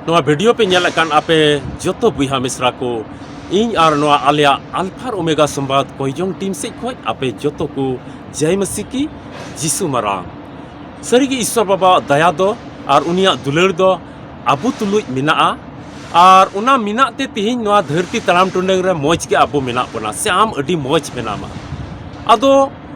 नवा वीडियो पे नेलकन आपे जोतो बुहा मिश्रा को इन और नवा आलिया अल्फा ओमेगा संवाद कोईजोंग टीम से खोज आपे जोतो को जय मसीह की जिसु मराम सरीगी ईश्वर बाबा दया दो और उनिया दुलड़ दो अबु तुलुज मिना और उना मिना ते तिहिन नवा धरती तलाम टुंडंग रे मौज के अबु मिना बना से आम अडी मौज मेनामा अदो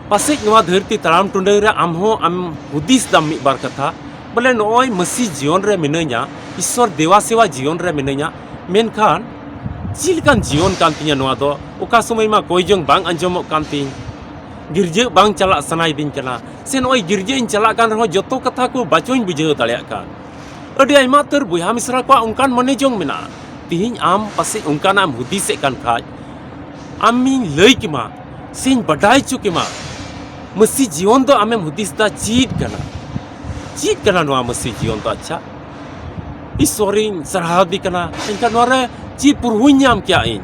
पासे नवा धरती तलाम टुंडंग रे आम हो आम हुदिस दाम मिद बार कथा बोले नय मसीह जीवन रे मिनाया ईश्वर देवा सेवा जीवन रे मिनाया मेनखान चिलकान जीवन कान तिया नवा दो ओका समय मा कोईजों बांग अंजमो कान तिन गिरजे बांग चला सनाय दिन कना से नय गिरजे इन चला कान रहो जतो कथा को बाचोइन बुझाव दाड़िया कान अडी आइमा तर बुहा मिश्रा को उनकान मने जोंग मेना तिहिन आम पासे उनकान आम हुदिसे कान खाज आमी लई किमा सिन बडाई चुकिमा मसीह जीवन दो आमेम हुदिस दा चीट कना नवा मसीह जीवन तो अच्छा ईश्वरिन सरहादी कना इनका नोरे चीट पुरहुन्याम क्या इन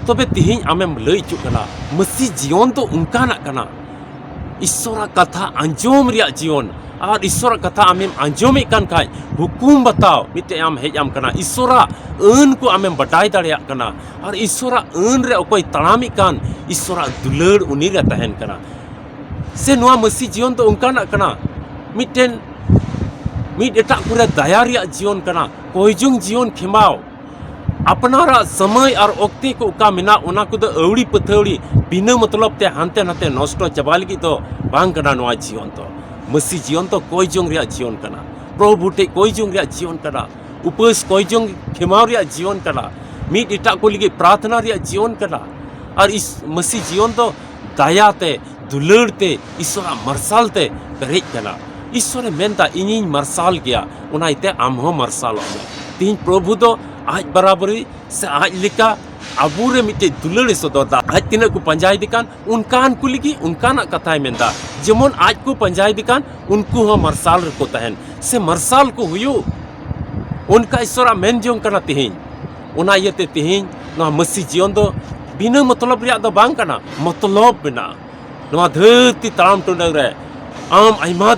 तबे तिहिन आमेम लई चुकना मसीह जीवन तो उनका ना कना ईश्वर कथा अंजोम रिया जीवन और ईश्वर कथा आमेम अंजोमे कान खाय हुकुम बताओ मिते आम हेज आम कना ईश्वर अन को आमेम बटाई दाड़िया कना और ईश्वर अन रे ओकोय तड़ामी कान ईश्वर दुलड़ उनी रे तहन कना से नवा मसीह जीवन तो उनका ना कना मिटेन मिट एटा पुरे दया रिया जीवन कना कोईजुंग जीवन खिमाओ अपनारा समय और ओक्ते को उका मिना उना को दो अवड़ी पथौड़ी बिना मतलब ते हानते नाते नष्ट चाबा लगी तो बांग कना नवा जीवन तो मसीह जीवन तो कोईजुंग रिया जीवन कना प्रभु टे कोईजुंग रिया जीवन कना उपवास कोईजुंग खिमाओ रिया जीवन कना मिट एटा को लगी प्रार्थना रिया जीवन कना और इस मसीह जीवन तो दया ते दुलड़ ते ईश्वर मरसाल ते पेरेज कना ईश्वर मेनता इनिन मरसाल गया उना इते आम हो मरसाल तीन प्रभु दो आज बराबरी से आज लिका अबूरे मिटे दुलड़ सदोदा आज तिना को पंजाय दिकान उनकान को लिगी उनकाना कथाय मेंदा जेमन आज को पंजाय दिकान उनको हो मरसाल रको तहन से मरसाल को हुयो उनका ईश्वर मेन जों कना तिहिन उना यते तिहिन ना मसीह जीवन दो बिना मतलब रिया दो बांग कना मतलब बिना नवा धरती तड़ाम टुंडंग रे आम आइमा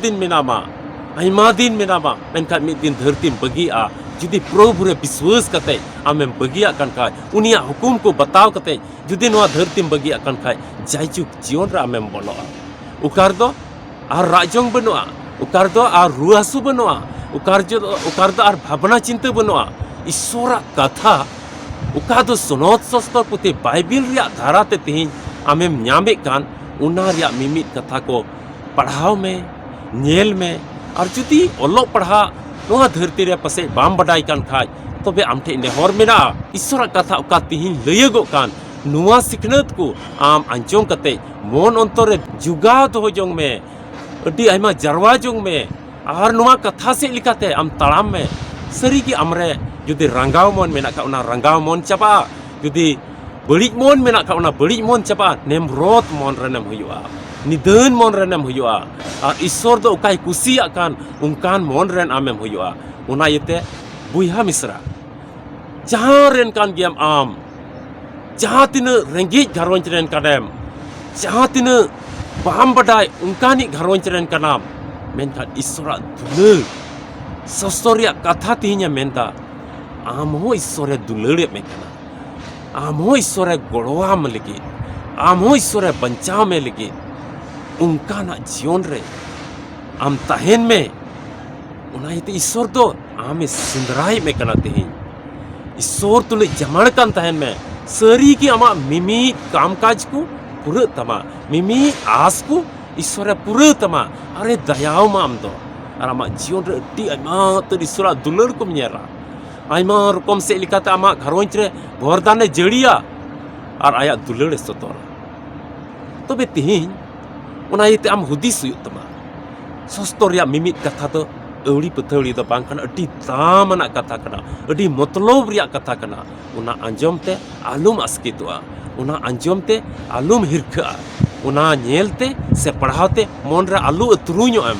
दिन मेनामा मेनका मिद दिन धरती बगी आ जुदी प्रभु रे विश्वास कते आमेम बगिया कन खाय उनिया हुकुम को बताव कते जुदी नवा धरती बगिया कन खाय जायचुक जीवन रे आमेम बोलो उकार दो आर राजोंग बनुआ उकार दो आर रुआसु बनुआ उकार दो आर भावना चिंता बनुआ ईश्वर कथा उका दो सुनोत सस्तर पुते बाइबिल रिया धारा ते तिहिन आमेम न्यामे कान उना रिया मिमित कथा को पढ़ाओ में नेल में और जुदी ओलो पढ़ा नोआ धरती रे पसे बाम बडाई कान खाज तबे आमठे नेहर मेना ईश्वर कथा उका तिहिन लयगो कान नुआ सिखनत को आम अंजों कते मन अंतर रे जुगा दो जोंग में अडी आइमा जरवा जोंग में और नुआ कथा से लिखाते आम तड़ाम में सरी की अमरे जुदी रंगाव मन मेना का उना रंगाव मन चाबा जुदी बड़ी मन मेना का उना बड़ी मन चाबा नेमरोत मन रनेम हुयुआ निधन मन रेनम हुआ और ईश्वर दो उकाय कुसिया कान उनकान मन रेन आमेम हुआ उना यते बुहा मिश्रा जहां रेन कान गियम आम जहां तिन रेंगेज घरवंच रेन कानेम जहां तिन बाम बडाय उनकानी घरवंच रेन कानाम मेनका ईश्वर दुलड़ सस्तोरिया कथा तिहिnya मेनता आम हो ईश्वर दुलड़े में कना आम हो ईश्वर गोड़वाम लगी आम हो ईश्वर बंचाव में लगी उनका ना जीवन रे आम तहन में उना इते ईश्वर तो आमे सुंदराई में कना तिहिन ईश्वर तुले जमण कान तहन में सरी की आमा मिमी कामकाज को पूरे तमा मिमी आस को ईश्वर पूरे तमा अरे दयाव माम दो और आमा जीवन रे अड्डी आइमा तो ईश्वर दुलड़ को मेरा आइमा रकम से लिखाते आमा घरवंच रे भरदाने जड़िया और आया दुलड़ सतोर तबे तिहिन उना इते आम हुदिस हुयुग तमा सस्तोरिया मिमित कथा तो अवड़ी पथौड़ी तो बांखन अड्डी दामना कथा कना अड्डी मतलब रिया कथा कना उना अंजम ते आलुम अस्कितोआ उना अंजम ते आलुम हिरखा उना नेलते से पढ़ाते मन रे आलु अतरुñो एम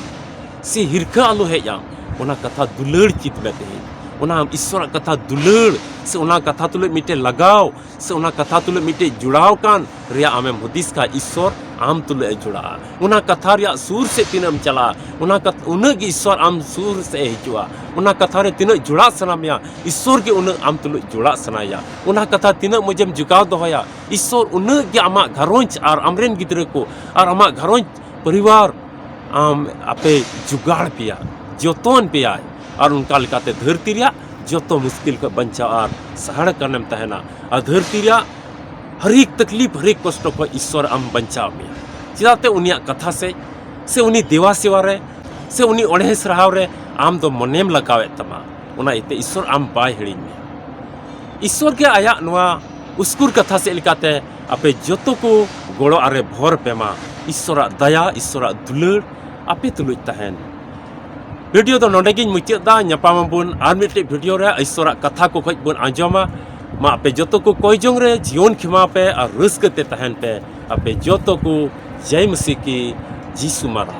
से हिरखा आलु हेजाम उना कथा दुलड़ चित में तेहिन उना ईश्वर कथा दुलड़ से उना कथा तुले मिटे लगाव से उना कथा तुले मिटे जुड़ाव कान रिया आमेम हुदिस का ईश्वर आम तुले जुड़ा उना कथा रे सूर से तीनम चला उना उन ईश्वर आम सूर से हिजुआ उना कथा रे तीन जुड़ा सनामिया ईश्वर के उन आम तुले जुड़ा सनाया उना कथा तीन मजम जुगाव दोया ईश्वर उन के आमा घरोंच और आमरेन गिद्रे को और आमा घरोंच परिवार आम आपे जुगाड़ पिया जोतोन पिया और उनका लेकाते धरती रे जो मुश्किल को बंचा और सहड़ करने में तहना और धरती रे हर एक तकलीफ हर एक कष्ट को ईश्वर आम बंचाव में चिदाते उनिया कथा से उनी देवा सेवा रे से उनी ओढ़े सराव रे आम दो मनेम लगावे तमा उना इते ईश्वर आम बाय हिड़ी में ईश्वर के आया नवा उसकुर कथा से लिकाते आपे जोतो को गोड़ो आरे भोर पेमा ईश्वर दया ईश्वर दुलड़ आपे तुलुज तहन वीडियो तो नोडे गिन मुचादा न्यापामाबुन आर मिटे वीडियो रे ईश्वर कथा को खज बुन आंजोमा मा आपे जोतो को कोयजोंग रे जीवन खिमा पे और रस्कते तहन पे आपे जोतो को जय मसीह की जीसु मारा।